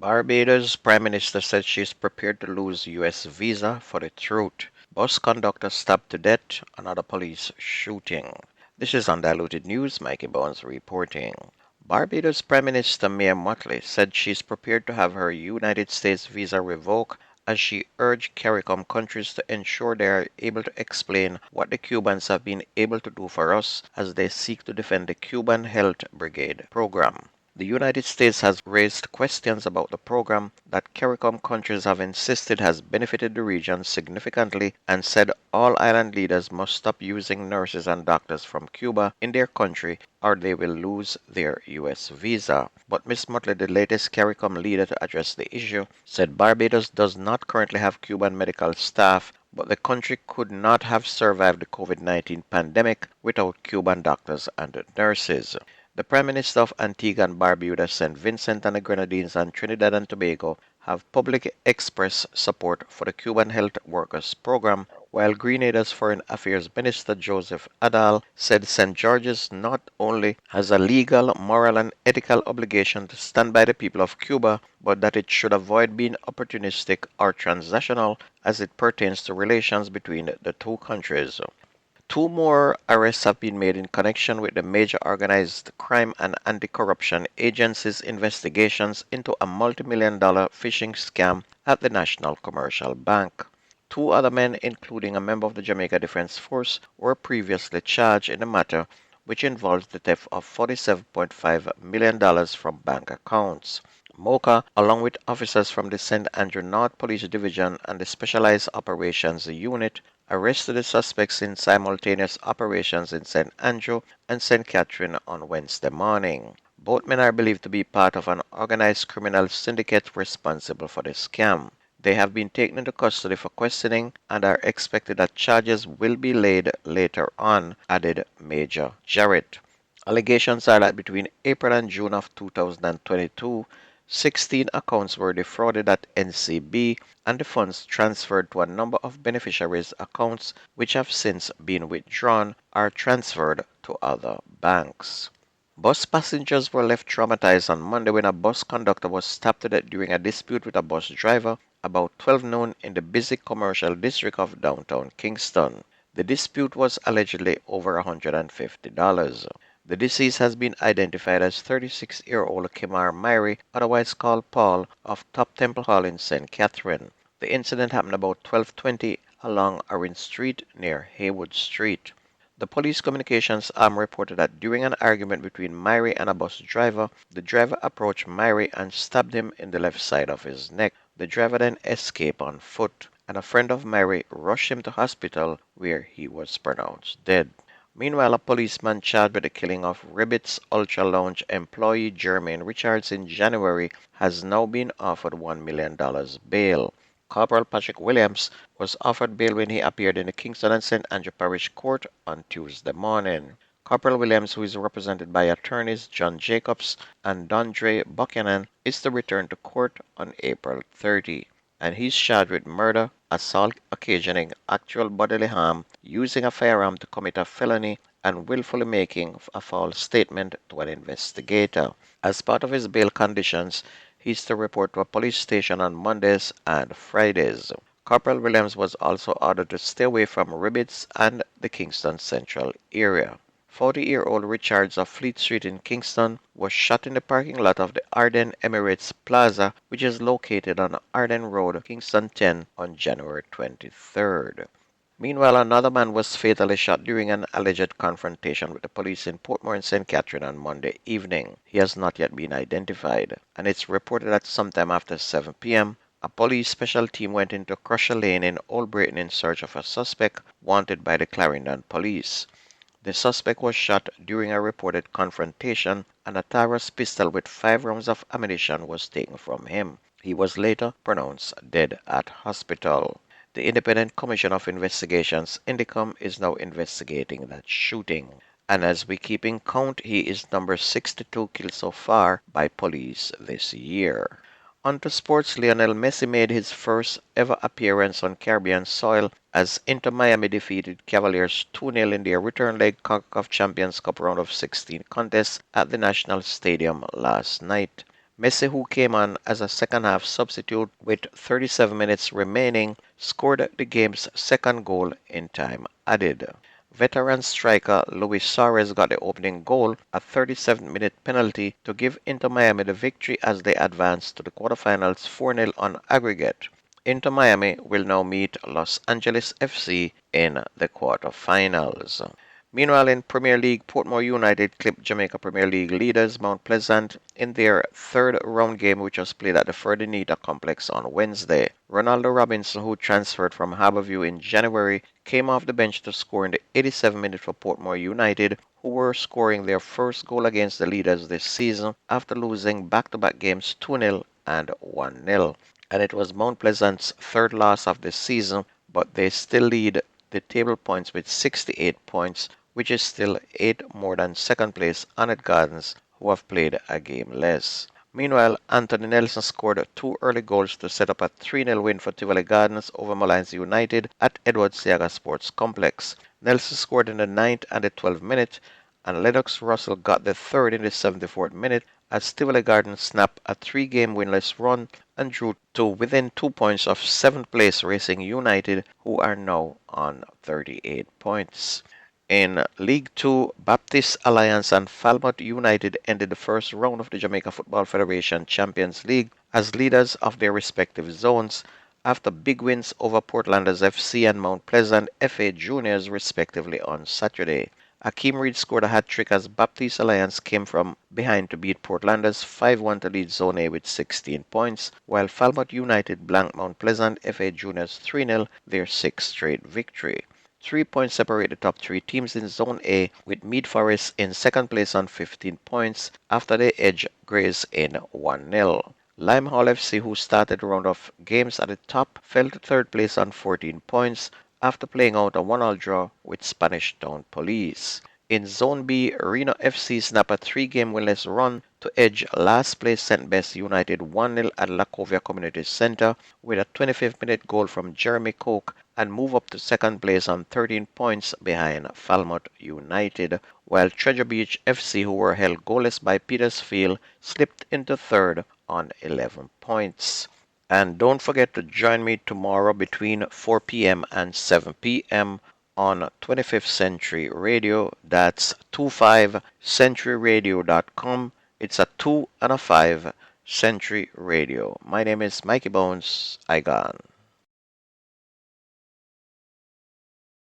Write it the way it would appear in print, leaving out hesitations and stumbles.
Barbados Prime Minister said she is prepared to lose U.S. visa for the truth. Bus conductor stabbed to death, another police shooting. This is Undiluted News, Mikey Bones reporting. Barbados Prime Minister Mia Mottley said she is prepared to have her United States visa revoked as she urged CARICOM countries to ensure they are able to explain what the Cubans have been able to do for us as they seek to defend the Cuban Health Brigade program. The United States has raised questions about the program that CARICOM countries have insisted has benefited the region significantly and said all island leaders must stop using nurses and doctors from Cuba in their country or they will lose their U.S. visa. But Ms. Motley, the latest CARICOM leader to address the issue, said Barbados does not currently have Cuban medical staff, but the country could not have survived the COVID-19 pandemic without Cuban doctors and nurses. The Prime Minister of Antigua and Barbuda, St. Vincent and the Grenadines, and Trinidad and Tobago have publicly expressed support for the Cuban Health Workers Program, while Grenada's Foreign Affairs Minister Joseph Adal said St. George's not only has a legal, moral, and ethical obligation to stand by the people of Cuba, but that it should avoid being opportunistic or transactional as it pertains to relations between the two countries. Two more arrests have been made in connection with the major organized crime and anti-corruption agency's investigations into a multi-million-dollar phishing scam at the National Commercial Bank. Two other men, including a member of the Jamaica Defense Force, were previously charged in the matter, which involves the theft of $47.5 million from bank accounts. Mocha, along with officers from the St. Andrew North Police Division and the Specialized Operations Unit, arrested the suspects in simultaneous operations in St. Andrew and St. Catherine on Wednesday morning. Both men are believed to be part of an organized criminal syndicate responsible for the scam. They have been taken into custody for questioning and are expected that charges will be laid later on, added Major Jarrett. Allegations are that between April and June of 2022, 16 accounts were defrauded at NCB and the funds transferred to a number of beneficiaries' accounts which have since been withdrawn or transferred to other banks. Bus passengers were left traumatized on Monday when a bus conductor was stabbed to death during a dispute with a bus driver about 12 noon in the busy commercial district of downtown Kingston. The dispute was allegedly over $150. The deceased has been identified as 36-year-old Kimar Myrie, otherwise called Paul, of Top Temple Hall in St. Catherine. The incident happened about 12:20 along Orange Street near Haywood Street. The police communications arm reported that during an argument between Myrie and a bus driver, the driver approached Myrie and stabbed him in the left side of his neck. The driver then escaped on foot, and a friend of Myrie rushed him to hospital where he was pronounced dead. Meanwhile, a policeman charged with the killing of Ribbit's Ultra Lounge employee Jermaine Richards in January has now been offered $1 million bail. Corporal Patrick Williams was offered bail when he appeared in the Kingston and St. Andrew Parish Court on Tuesday morning. Corporal Williams, who is represented by attorneys John Jacobs and Dondre Buchanan, is to return to court on April 30, and he's charged with murder, assault occasioning actual bodily harm, using a firearm to commit a felony, and willfully making a false statement to an investigator. As part of his bail conditions, he is to report to a police station on Mondays and Fridays. Corporal Williams was also ordered to stay away from Ribbits and the Kingston Central area. 40-year-old Richards of Fleet Street in Kingston was shot in the parking lot of the Arden Emirates Plaza, which is located on Arden Road, Kingston 10, on January 23rd. Meanwhile, another man was fatally shot during an alleged confrontation with the police in Portmore and St. Catherine on Monday evening. He has not yet been identified, and it's reported that sometime after 7 p.m., a police special team went into Crusher Lane in Old Brayton in search of a suspect wanted by the Clarendon police. The suspect was shot during a reported confrontation, and a Taurus pistol with 5 rounds of ammunition was taken from him. He was later pronounced dead at hospital. The Independent Commission of Investigations, INDICOM, is now investigating that shooting. And as we keep in count, he is number 62 killed so far by police this year. On to sports, Lionel Messie made his first ever appearance on Caribbean soil as Inter Miami defeated Cavaliers 2-0 in their return leg CONCACAF Champions Cup round of 16 contest at the National Stadium last night. Messi, who came on as a second half substitute with 37 minutes remaining, scored the game's second goal in time added. Veteran striker Luis Suarez got the opening goal, a 37th-minute penalty to give Inter Miami the victory as they advanced to the quarterfinals 4-0 on aggregate. Inter Miami will now meet Los Angeles FC in the quarterfinals. Meanwhile, in Premier League, Portmore United clipped Jamaica Premier League leaders Mount Pleasant in their third round game, which was played at the Ferdinand Complex on Wednesday. Ronaldo Robinson, who transferred from Harborview in January, came off the bench to score in the 87th minute for Portmore United, who were scoring their first goal against the leaders this season after losing back-to-back games 2-0 and 1-0. And it was Mount Pleasant's third loss of the season, but they still lead the table points with 68 points, which is still 8 more than second place Honored Gardens, who have played a game less. Meanwhile, Anthony Nelson scored 2 early goals to set up a 3-0 win for Tivoli Gardens over Mullines United at Edward Seaga Sports Complex. Nelson scored in the 9th and the 12th minute, and Lennox Russell got the third in the 74th minute as Tivoli Gardens snapped a 3-game winless run and drew to within 2 points of 7th place Racing United, who are now on 38 points. In League Two, Baptist Alliance and Falmouth United ended the first round of the Jamaica Football Federation Champions League as leaders of their respective zones after big wins over Portlanders FC and Mount Pleasant FA Juniors respectively on Saturday. Akeem Reed scored a hat-trick as Baptist Alliance came from behind to beat Portlanders 5-1 to lead Zone A with 16 points, while Falmouth United blanked Mount Pleasant FA Juniors 3-0, their sixth straight victory. 3 points separate the top 3 teams in Zone A, with Mead Forest in second place on 15 points after they edged Grays in 1-0. Limehall FC, who started the round of games at the top, fell to third place on 14 points after playing out a 1-1 draw with Spanish Town Police. In Zone B, Reno FC snapped a 3-game winless run to edge last place St. Bess United 1-0 at Lacovia Community Center with a 25th minute goal from Jeremy Coke and move up to second place on 13 points behind Falmouth United, while Treasure Beach FC, who were held goalless by Petersfield, slipped into third on 11 points. And don't forget to join me tomorrow between 4 p.m. and 7 p.m. on 25th Century Radio. That's 25centuryradio.com. It's a 2 and a 5 Century Radio. My name is Mikey Bones. I gone.